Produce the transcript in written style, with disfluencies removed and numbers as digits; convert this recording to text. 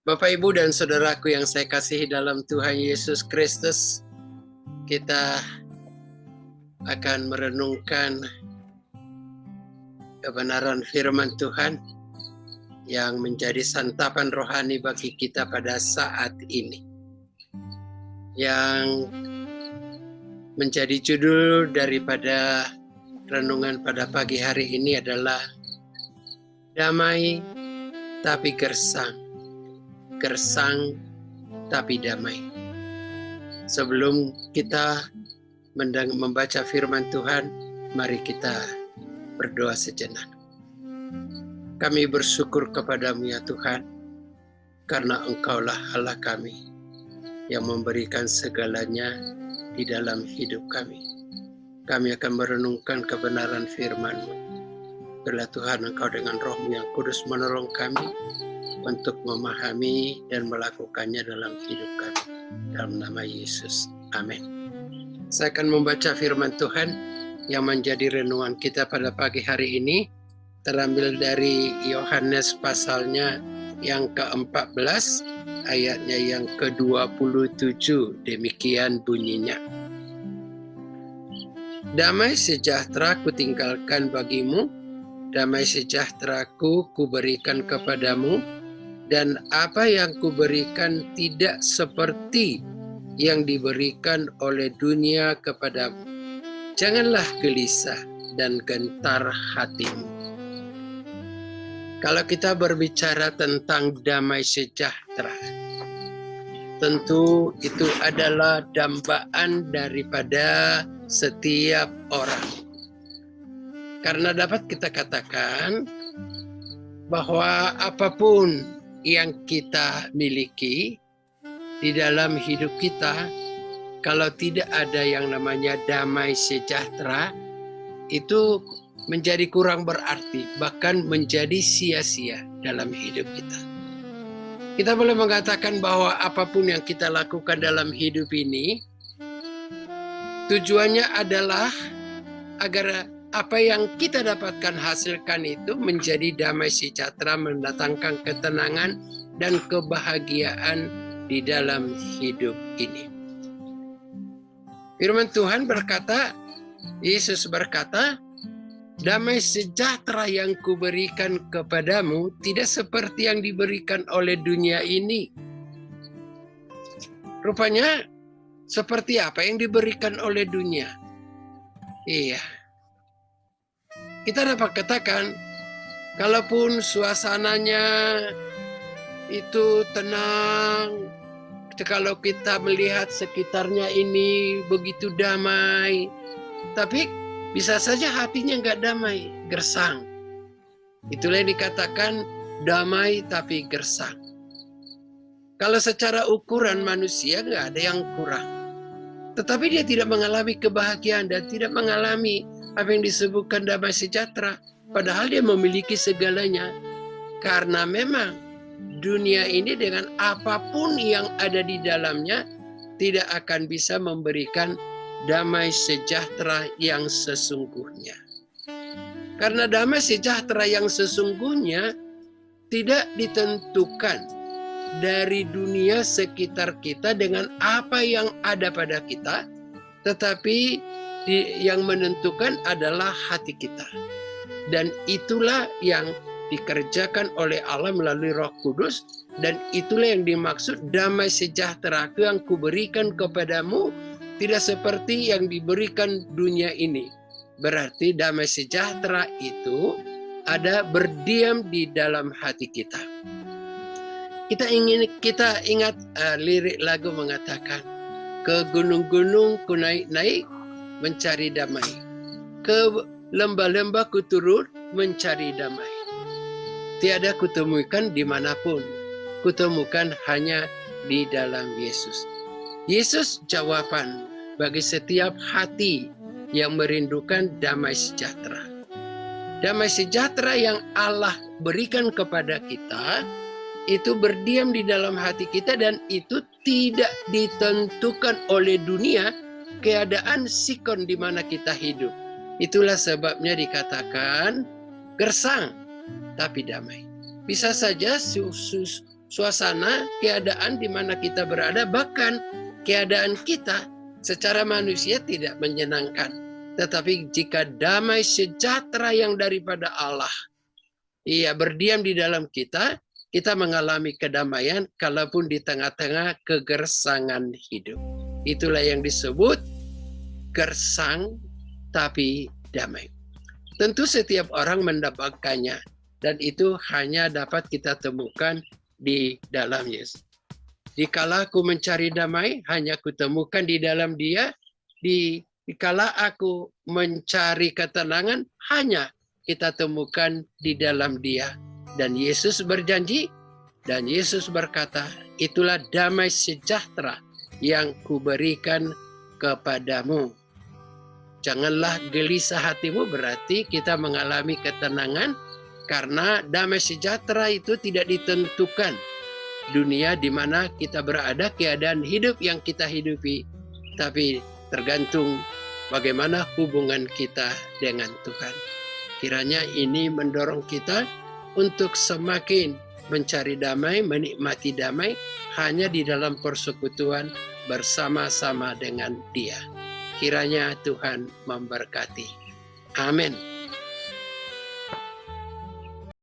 Bapak, Ibu, dan saudaraku yang saya kasihi dalam Tuhan Yesus Kristus, kita akan merenungkan kebenaran firman Tuhan yang menjadi santapan rohani bagi kita pada saat ini. Yang menjadi judul daripada renungan pada pagi hari ini adalah damai tapi gersang. Gersang tapi damai. Sebelum kita membaca firman Tuhan, mari kita berdoa sejenak. Kami bersyukur kepadamu ya Tuhan, karena Engkaulah Allah kami yang memberikan segalanya di dalam hidup kami. Kami akan merenungkan kebenaran firman-Mu. Biarlah Tuhan Engkau dengan Roh-Mu yang kudus menolong kami untuk memahami dan melakukannya dalam hidup kami. Dalam nama Yesus. Amin. Saya akan membaca firman Tuhan yang menjadi renungan kita pada pagi hari ini. Terambil dari Yohanes pasalnya yang ke-14, ayatnya yang ke-27. Demikian bunyinya. Damai sejahtera kutinggalkan bagimu, damai sejahteraku kuberikan kepadamu, dan apa yang kuberikan tidak seperti yang diberikan oleh dunia kepadamu. Janganlah gelisah dan gentar hatimu. Kalau kita berbicara tentang damai sejahtera, tentu itu adalah dambaan daripada setiap orang. Karena dapat kita katakan bahwa apapun yang kita miliki di dalam hidup kita, kalau tidak ada yang namanya damai sejahtera, itu menjadi kurang berarti, bahkan menjadi sia-sia dalam hidup kita. Kita boleh mengatakan bahwa apapun yang kita lakukan dalam hidup ini, tujuannya adalah agar apa yang kita dapatkan hasilkan itu menjadi damai sejahtera, mendatangkan ketenangan dan kebahagiaan di dalam hidup ini. Firman Tuhan berkata, Yesus berkata, damai sejahtera yang kuberikan kepadamu tidak seperti yang diberikan oleh dunia ini. Rupanya seperti apa yang diberikan oleh dunia? Iya. Kita dapat katakan, kalaupun suasananya itu tenang, kalau kita melihat sekitarnya ini begitu damai, tapi bisa saja hatinya nggak damai, gersang. Itulah yang dikatakan damai tapi gersang. Kalau secara ukuran manusia nggak ada yang kurang. Tetapi dia tidak mengalami kebahagiaan dan tidak mengalami apa yang disebutkan damai sejahtera. Padahal dia memiliki segalanya. Karena memang dunia ini dengan apapun yang ada di dalamnya tidak akan bisa memberikan damai sejahtera yang sesungguhnya. Karena damai sejahtera yang sesungguhnya tidak ditentukan dari dunia sekitar kita dengan apa yang ada pada kita, tetapi yang menentukan adalah hati kita. Dan itulah yang dikerjakan oleh Allah melalui Roh Kudus, dan itulah yang dimaksud damai sejahtera yang kuberikan kepadamu tidak seperti yang diberikan dunia ini. Berarti damai sejahtera itu ada berdiam di dalam hati kita. Kita ingat lirik lagu mengatakan, ke gunung-gunung ku naik-naik mencari damai, ke lembah-lembah ku turun mencari damai. Tiada kutemukan dimanapun, kutemukan hanya di dalam Yesus. Yesus jawaban bagi setiap hati yang merindukan damai sejahtera. Damai sejahtera yang Allah berikan kepada kita itu berdiam di dalam hati kita, dan itu tidak ditentukan oleh dunia, keadaan sikon di mana kita hidup. Itulah sebabnya dikatakan gersang tapi damai. Bisa saja suasana, keadaan di mana kita berada, bahkan keadaan kita secara manusia tidak menyenangkan. Tetapi jika damai sejahtera yang daripada Allah, berdiam di dalam kita, kita mengalami kedamaian kalaupun di tengah-tengah kegersangan hidup. Itulah yang disebut gersang tapi damai. Tentu setiap orang mendapatkannya, dan itu hanya dapat kita temukan di dalam Yesus. Dikala aku mencari damai, hanya kutemukan di dalam Dia. Dikala aku mencari ketenangan, hanya kita temukan di dalam Dia. Dan Yesus berjanji, dan Yesus berkata, itulah damai sejahtera yang kuberikan kepadamu. Janganlah gelisah hatimu, berarti kita mengalami ketenangan, karena damai sejahtera itu tidak ditentukan dunia di mana kita berada, keadaan hidup yang kita hidupi, tapi tergantung bagaimana hubungan kita dengan Tuhan. Kiranya ini mendorong kita untuk semakin mencari damai, menikmati damai hanya di dalam persekutuan bersama-sama dengan Dia. Kiranya Tuhan memberkati. Amin.